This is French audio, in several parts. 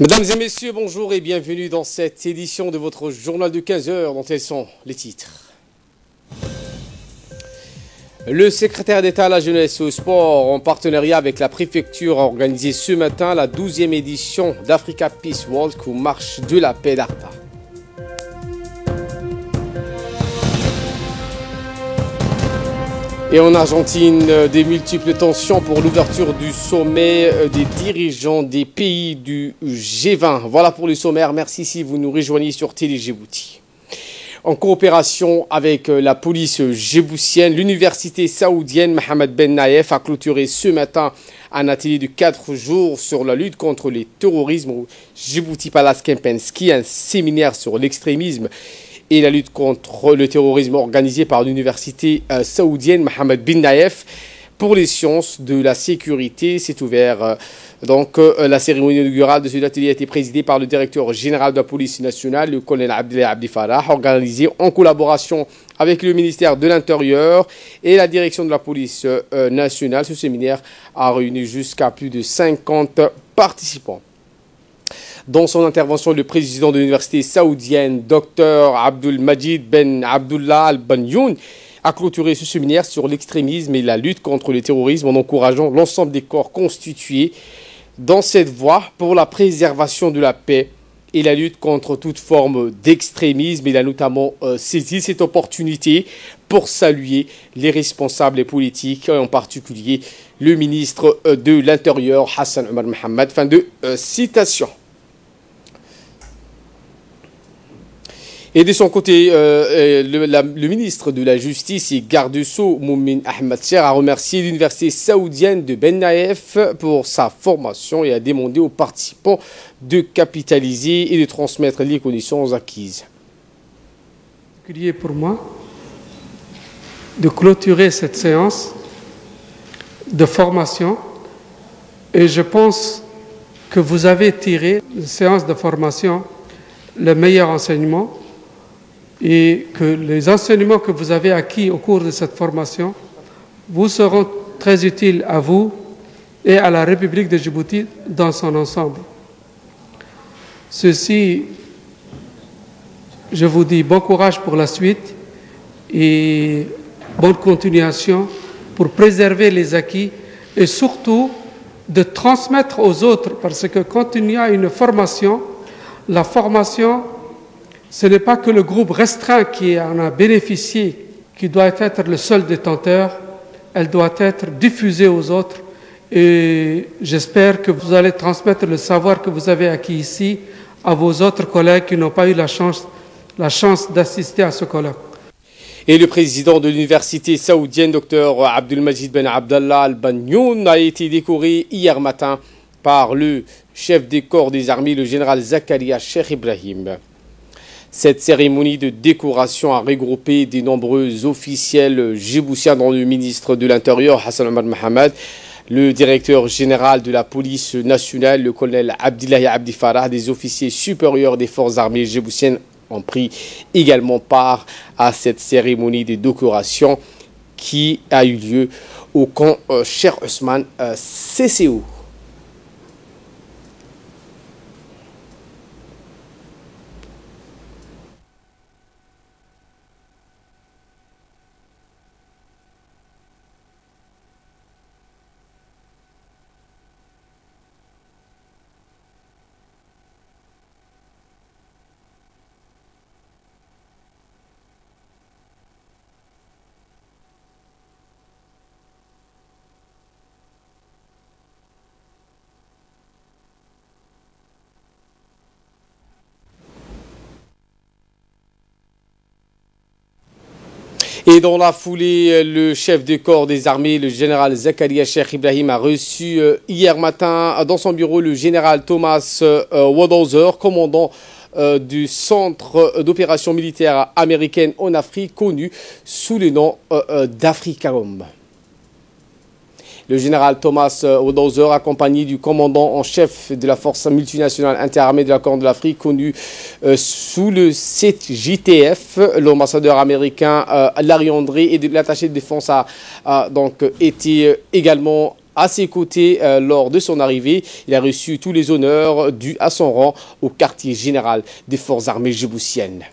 Mesdames et messieurs, bonjour et bienvenue dans cette édition de votre journal de 15 heures dont elles sont les titres. Le secrétaire d'État à la jeunesse et au sport, en partenariat avec la préfecture, a organisé ce matin la 12e édition d'Africa Peace Walk ou Marche de la paix d'Arpa. Et en Argentine, des multiples tensions pour l'ouverture du sommet des dirigeants des pays du G20. Voilà pour le sommaire. Merci si vous nous rejoignez sur Télé Djibouti. En coopération avec la police djiboutienne, l'université saoudienne Mohamed Ben Naïef a clôturé ce matin un atelier de 4 jours sur la lutte contre le terrorisme au Djibouti Palace Kempinski, un séminaire sur l'extrémisme et la lutte contre le terrorisme organisé par l'université saoudienne Mohamed Ben Naïef pour les sciences de la sécurité. C'est ouvert. La cérémonie inaugurale de cet atelier a été présidée par le directeur général de la police nationale, le colonel Abdillahi Abdi Farah, organisé en collaboration avec le ministère de l'Intérieur et la direction de la police nationale. Ce séminaire a réuni jusqu'à plus de 50 participants. Dans son intervention, le président de l'université saoudienne, Dr Abdul Majid Ben Abdullah Al-Banyoun, a clôturé ce séminaire sur l'extrémisme et la lutte contre le terrorisme en encourageant l'ensemble des corps constitués dans cette voie pour la préservation de la paix et la lutte contre toute forme d'extrémisme. Il a notamment saisi cette opportunité pour saluer les responsables politiques, en particulier le ministre de l'Intérieur, Hassan Omar Mohamed. Fin de citation. Et de son côté, le ministre de la Justice et garde des Sceaux, Moumin Ahmed Cher, a remercié l'université saoudienne de Ben Naïef pour sa formation et a demandé aux participants de capitaliser et de transmettre les connaissances acquises. C'est pour moi de clôturer cette séance de formation et je pense que vous avez tiré de cette séance de formation le meilleur enseignement et que les enseignements que vous avez acquis au cours de cette formation vous seront très utiles à vous et à la République de Djibouti dans son ensemble. Ceci, je vous dis bon courage pour la suite et bonne continuation pour préserver les acquis et surtout de transmettre aux autres, parce que quand il y a une formation, la formation, ce n'est pas que le groupe restreint qui en a bénéficié, qui doit être le seul détenteur, elle doit être diffusée aux autres. Et j'espère que vous allez transmettre le savoir que vous avez acquis ici à vos autres collègues qui n'ont pas eu la chance d'assister à ce colloque. Et le président de l'université saoudienne, Dr Abdul Majid Ben Abdallah Al-Banyoun, a été décoré hier matin par le chef des corps des armées, le général Zakaria Cheikh Ibrahim. Cette cérémonie de décoration a regroupé de nombreux officiels djiboutiens, dont le ministre de l'Intérieur, Hassan Omar Mohamed, le directeur général de la police nationale, le colonel Abdillahi Abdi Farah, des officiers supérieurs des forces armées djiboutiennes ont pris également part à cette cérémonie de décoration qui a eu lieu au camp Cheikh Ousmane CCO. Et dans la foulée, le chef de corps des armées, le général Zakaria Cheikh Ibrahim, a reçu hier matin dans son bureau le général Thomas Wadhauser, commandant du centre d'opération militaire américaine en Afrique, connu sous le nom d'Africom. Le général Thomas Wadhauser, accompagné du commandant en chef de la force multinationale interarmée de la Corne de l'Afrique, connu sous le CJTF, l'ambassadeur américain Larry André et l'attaché de défense a donc été également à ses côtés lors de son arrivée. Il a reçu tous les honneurs dus à son rang au quartier général des forces armées djiboutiennes.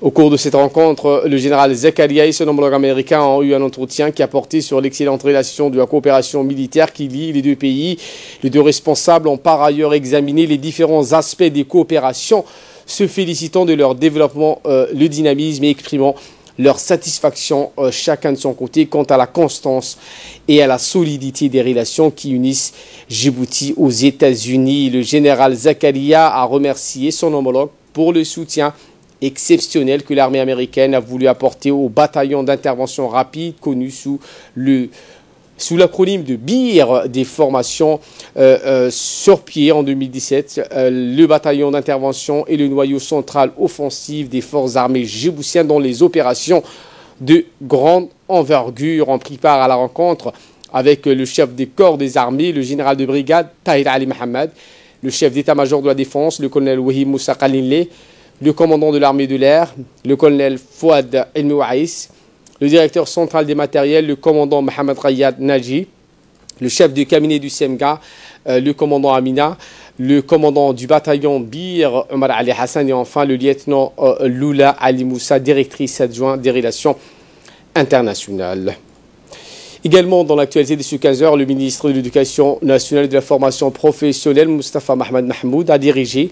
Au cours de cette rencontre, le général Zakaria et son homologue américain ont eu un entretien qui a porté sur l'excellente relation de la coopération militaire qui lie les deux pays. Les deux responsables ont par ailleurs examiné les différents aspects des coopérations, se félicitant de leur développement, le dynamisme et exprimant leur satisfaction chacun de son côté quant à la constance et à la solidité des relations qui unissent Djibouti aux États-Unis. Le général Zakaria a remercié son homologue pour le soutien exceptionnel que l'armée américaine a voulu apporter au bataillon d'intervention rapide connu sous l'acronyme de BIR des formations sur pied en 2017. Le bataillon d'intervention est le noyau central offensif des forces armées djiboutiennes dont les opérations de grande envergure ont pris part à la rencontre avec le chef des corps des armées, le général de brigade Tahir Ali Mohamed, le chef d'état-major de la défense, le colonel Wahim Moussa Khalinle, le commandant de l'armée de l'air, le colonel Fouad El Mouaïs, le directeur central des matériels, le commandant Mohamed Rayad Naji, le chef du cabinet du SEMGA, le commandant Amina, le commandant du bataillon Bir, Omar Ali Hassan, et enfin le lieutenant Lula Ali Moussa, directrice adjointe des relations internationales. Également, dans l'actualité de ce 15h, le ministre de l'Éducation nationale et de la formation professionnelle, Moustapha Mohamed Mahmoud, a dirigé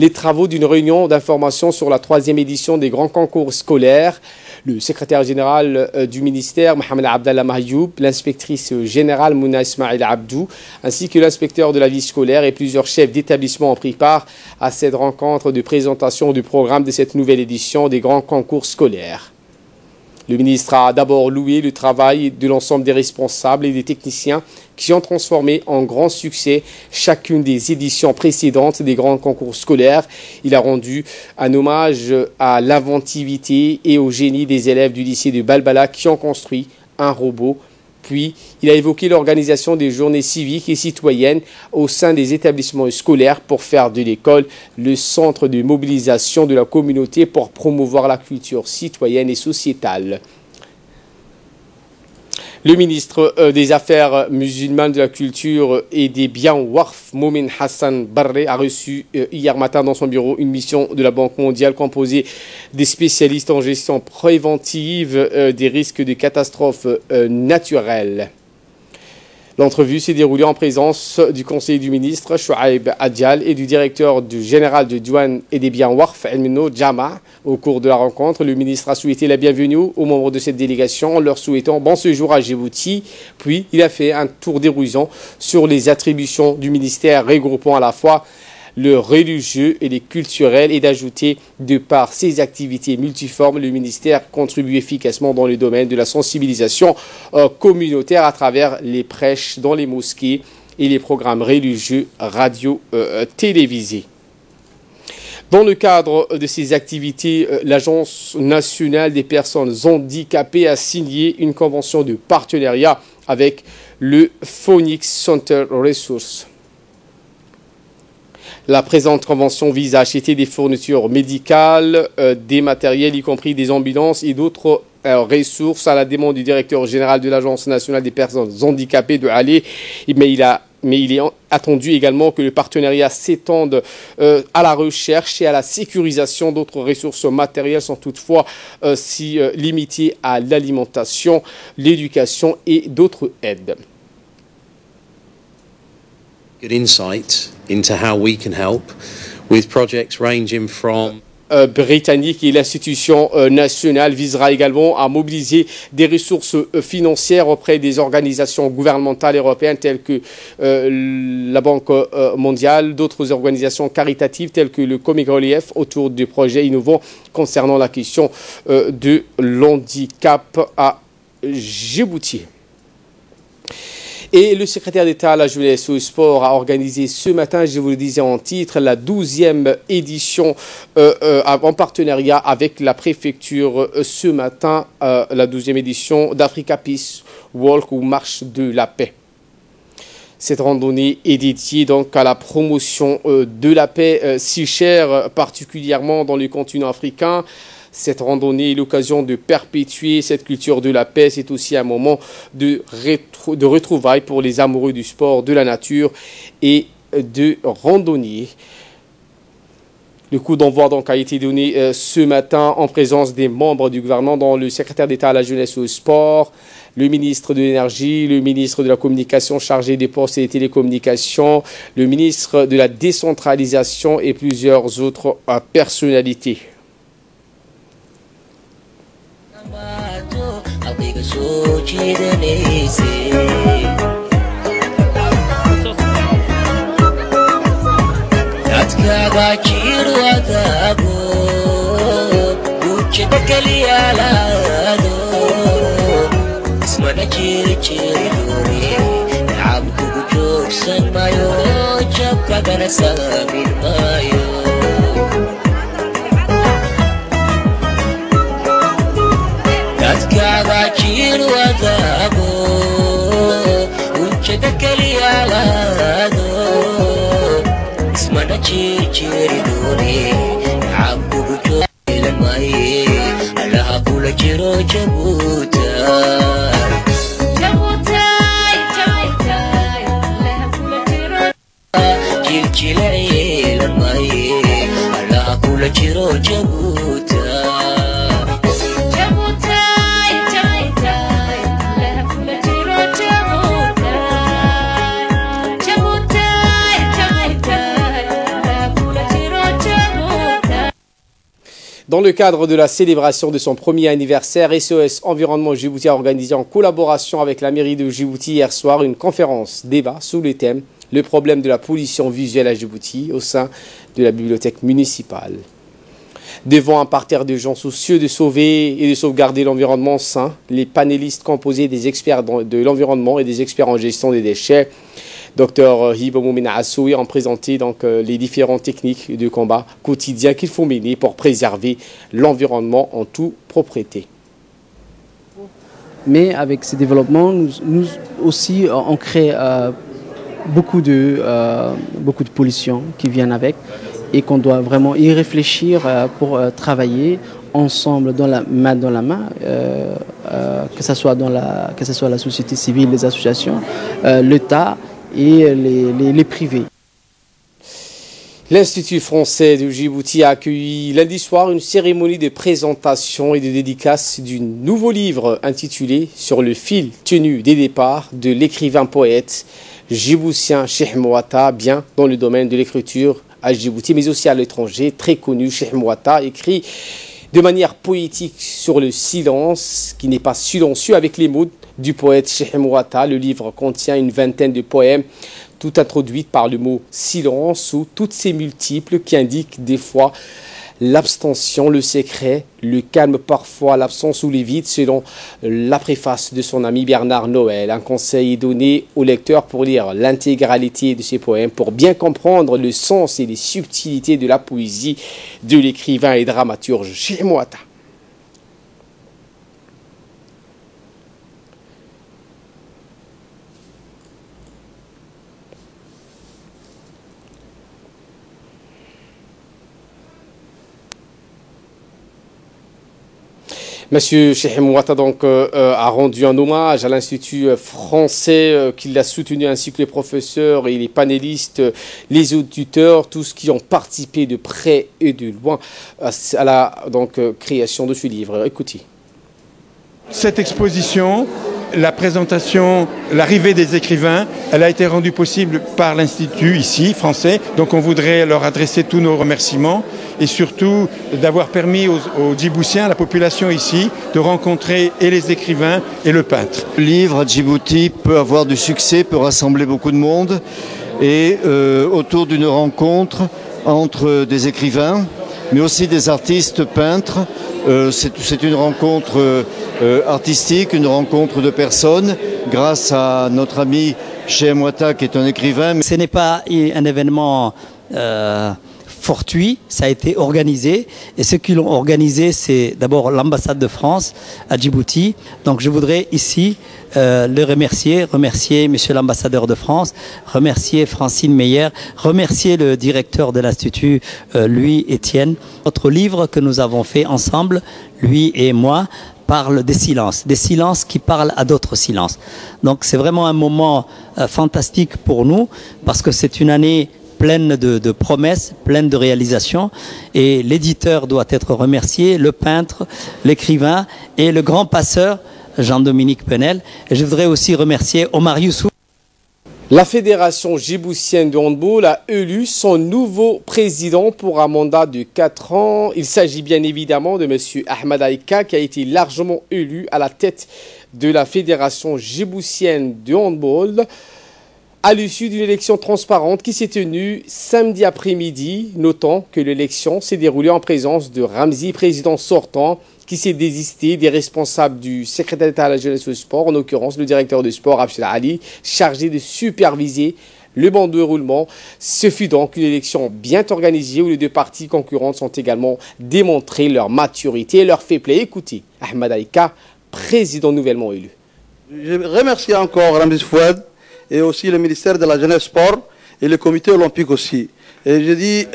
les travaux d'une réunion d'information sur la 3e édition des grands concours scolaires. Le secrétaire général du ministère, Mohamed Abdallah Mahyoub, l'inspectrice générale Mouna Ismail Abdou, ainsi que l'inspecteur de la vie scolaire et plusieurs chefs d'établissement ont pris part à cette rencontre de présentation du programme de cette nouvelle édition des grands concours scolaires. Le ministre a d'abord loué le travail de l'ensemble des responsables et des techniciens qui ont transformé en grand succès chacune des éditions précédentes des grands concours scolaires. Il a rendu un hommage à l'inventivité et au génie des élèves du lycée de Balbala qui ont construit un robot. Puis, il a évoqué l'organisation des journées civiques et citoyennes au sein des établissements scolaires pour faire de l'école le centre de mobilisation de la communauté pour promouvoir la culture citoyenne et sociétale. Le ministre des Affaires musulmanes, de la culture et des biens Warf, Momin Hassan Barre, a reçu hier matin dans son bureau une mission de la Banque mondiale composée des spécialistes en gestion préventive des risques de catastrophes naturelles. L'entrevue s'est déroulée en présence du conseiller du ministre, Chouaib Adjal, et du directeur général de douane et des biens Warf, Elmino Jama. Au cours de la rencontre, le ministre a souhaité la bienvenue aux membres de cette délégation en leur souhaitant bon séjour à Djibouti. Puis, il a fait un tour d'horizon sur les attributions du ministère regroupant à la fois le religieux et les culturels et d'ajouter, de par ses activités multiformes, le ministère contribue efficacement dans le domaine de la sensibilisation communautaire à travers les prêches dans les mosquées et les programmes religieux radio-télévisés. Dans le cadre de ces activités, l'Agence nationale des personnes handicapées a signé une convention de partenariat avec le Phoenix Center Resources. La présente convention vise à acheter des fournitures médicales, des matériels, y compris des ambulances et d'autres ressources à la demande du directeur général de l'Agence nationale des personnes handicapées de Alé. Mais il est attendu également que le partenariat s'étende à la recherche et à la sécurisation d'autres ressources matérielles sans toutefois s'y limiter à l'alimentation, l'éducation et d'autres aides. Good insight into how we can help with projects ranging from britannique et l'institution nationale visera également à mobiliser des ressources financières auprès des organisations gouvernementales européennes telles que la Banque mondiale, d'autres organisations caritatives telles que le Comic Relief autour de projets innovants concernant la question de l'handicap à Djibouti. Et le secrétaire d'État à la jeunesse et au sport a organisé ce matin, je vous le disais en titre, la 12e édition en partenariat avec la préfecture ce matin, la 12e édition d'Africa Peace Walk ou Marche de la paix. Cette randonnée est dédiée donc à la promotion de la paix si chère, particulièrement dans le continent africain. Cette randonnée est l'occasion de perpétuer cette culture de la paix. C'est aussi un moment de retrouvailles pour les amoureux du sport, de la nature et de randonnée. Le coup d'envoi donc a été donné ce matin en présence des membres du gouvernement, dont le secrétaire d'État à la jeunesse et au sport, le ministre de l'énergie, le ministre de la communication chargé des postes et des télécommunications, le ministre de la décentralisation et plusieurs autres personnalités. Dans le cadre de la célébration de son premier anniversaire, SOS Environnement Djibouti a organisé en collaboration avec la mairie de Djibouti hier soir une conférence débat sous le thème « Le problème de la pollution visuelle à Djibouti » au sein de la bibliothèque municipale. Devant un parterre de gens soucieux de sauver et de sauvegarder l'environnement sain, les panélistes composés des experts de l'environnement et des experts en gestion des déchets, Dr Hiba Moumina Assoui, ont présenté donc les différentes techniques de combat quotidien qu'il faut mener pour préserver l'environnement en toute propreté. Mais avec ces développements, nous aussi, on crée beaucoup de pollution qui viennent avec et qu'on doit vraiment y réfléchir pour travailler ensemble main dans la main, que ce soit la société civile, les associations, l'État et les privés. L'Institut français de Djibouti a accueilli lundi soir une cérémonie de présentation et de dédicace du nouveau livre intitulé « Sur le fil tenu des départs » de l'écrivain poète djiboutien Cheikh Mouata, bien dans le domaine de l'écriture à Djibouti, mais aussi à l'étranger. Très connu, Cheikh Mouata écrit de manière poétique sur le silence, qui n'est pas silencieux, avec les mots du poète Cheikh Mouata. Le livre contient une vingtaine de poèmes, toutes introduites par le mot silence ou toutes ces multiples qui indiquent des fois l'abstention, le secret, le calme parfois, l'absence ou les vides, selon la préface de son ami Bernard Noël. Un conseil est donné au lecteur pour lire l'intégralité de ces poèmes, pour bien comprendre le sens et les subtilités de la poésie de l'écrivain et dramaturge Cheikh Mouata. Monsieur Cheikh Mouata donc a rendu un hommage à l'Institut français qui l'a soutenu, ainsi que les professeurs et les panélistes, les auditeurs, tous qui ont participé de près et de loin à la création de ce livre. Écoutez. Cette exposition, la présentation, l'arrivée des écrivains, elle a été rendue possible par l'Institut ici, français. Donc on voudrait leur adresser tous nos remerciements et surtout d'avoir permis aux Djiboutiens, à la population ici, de rencontrer et les écrivains et le peintre. Le livre à Djibouti peut avoir du succès, peut rassembler beaucoup de monde et autour d'une rencontre entre des écrivains, mais aussi des artistes peintres. C'est une rencontre artistique, une rencontre de personnes, grâce à notre ami Cheikh Mouata qui est un écrivain. Ce n'est pas un événement fortuit, ça a été organisé. Et ceux qui l'ont organisé, c'est d'abord l'ambassade de France à Djibouti. Donc je voudrais ici le remercier Monsieur l'ambassadeur de France, remercier Francine Meyer, remercier le directeur de l'Institut, Louis Etienne. Notre livre que nous avons fait ensemble, lui et moi, parle des silences qui parlent à d'autres silences. Donc c'est vraiment un moment fantastique pour nous, parce que c'est une année pleine de promesses, pleine de réalisations, et l'éditeur doit être remercié, le peintre, l'écrivain et le grand passeur Jean-Dominique Penel. Et je voudrais aussi remercier Omar Youssouf. La Fédération djiboutienne de handball a élu son nouveau président pour un mandat de 4 ans. Il s'agit bien évidemment de M. Ahmed Aïka, qui a été largement élu à la tête de la Fédération djiboutienne de handball à l'issue d'une élection transparente qui s'est tenue samedi après-midi. Notons que l'élection s'est déroulée en présence de Ramzi, président sortant, qui s'est désisté des responsables du secrétaire d'État à la jeunesse et au sport, en l'occurrence le directeur du sport, Abdel Ali, chargé de superviser le bandeau de roulement. Ce fut donc une élection bien organisée où les deux parties concurrentes ont également démontré leur maturité et leur fair play. Écoutez, Ahmed Aïka, président nouvellement élu. Je remercie encore Ramzi Fouad et aussi le ministère de la jeunesse sport et le comité olympique aussi. Et je dis,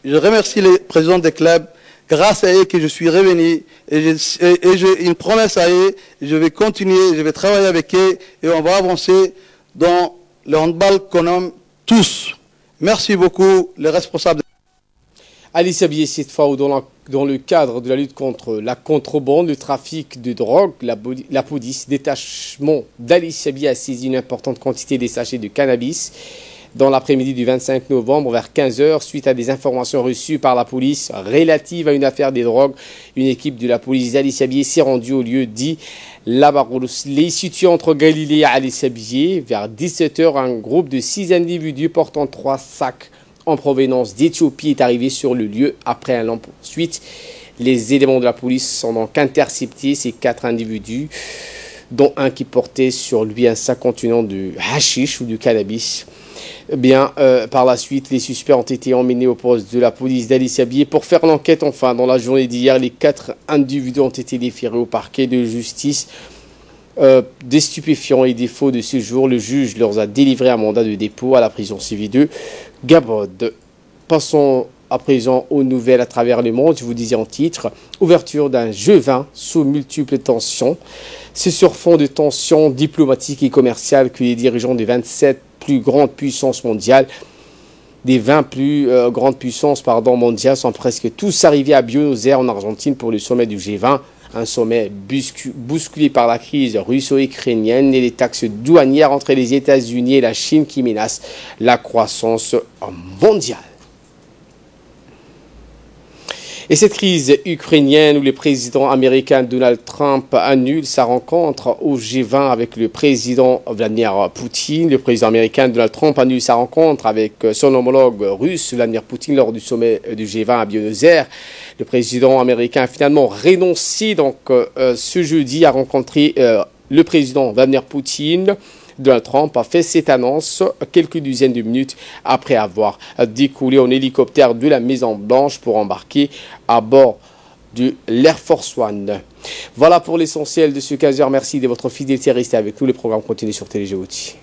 je remercie les présidents des clubs. Grâce à eux que je suis revenu et j'ai une promesse à eux, je vais continuer, je vais travailler avec eux et on va avancer dans le handball qu'on aime tous. Merci beaucoup les responsables. Ali Sabié, cette fois dans le cadre de la lutte contre la contrebande, le trafic de drogue, la police, détachement d'Ali Sabié a saisi une importante quantité de sachets de cannabis dans l'après-midi du 25 novembre vers 15 h, suite à des informations reçues par la police relatives à une affaire des drogues. Une équipe de la police d'Ali Sabié s'est rendue au lieu dit Labaroulos. Les situés entre Galilée et Ali Sabié, vers 17 h, un groupe de 6 individus portant 3 sacs en provenance d'Éthiopie est arrivé sur le lieu après un long poursuite. Les éléments de la police sont donc interceptés, ces 4 individus, dont un qui portait sur lui un sac contenant du hashish ou du cannabis. Bien, par la suite, les suspects ont été emmenés au poste de la police d'Ali Sabié pour faire l'enquête. Enfin, dans la journée d'hier, les 4 individus ont été déférés au parquet de justice. Des stupéfiants et des faux de séjour, le juge leur a délivré un mandat de dépôt à la prison civile de Gabbro. Passons à présent aux nouvelles à travers le monde. Je vous disais en titre, ouverture d'un G20 sous multiples tensions. C'est sur fond de tensions diplomatiques et commerciales que les dirigeants des 27 plus grandes puissances mondiales, des 20 plus grandes puissances mondiales, sont presque tous arrivés à Buenos Aires en Argentine pour le sommet du G20. Un sommet bousculé par la crise russo-ukrainienne et les taxes douanières entre les États-Unis et la Chine qui menacent la croissance mondiale. Et cette crise ukrainienne où le président américain Donald Trump annule sa rencontre au G20 avec le président Vladimir Poutine. Le président américain Donald Trump annule sa rencontre avec son homologue russe Vladimir Poutine lors du sommet du G20 à Buenos Aires. Le président américain a finalement renoncé donc ce jeudi à rencontrer le président Vladimir Poutine. Donald Trump a fait cette annonce quelques dizaines de minutes après avoir décollé en hélicoptère de la Maison-Blanche pour embarquer à bord de l'Air Force One. Voilà pour l'essentiel de ce 15h. Merci de votre fidélité. Restez avec nous. Le programme continue sur Télé Djibouti.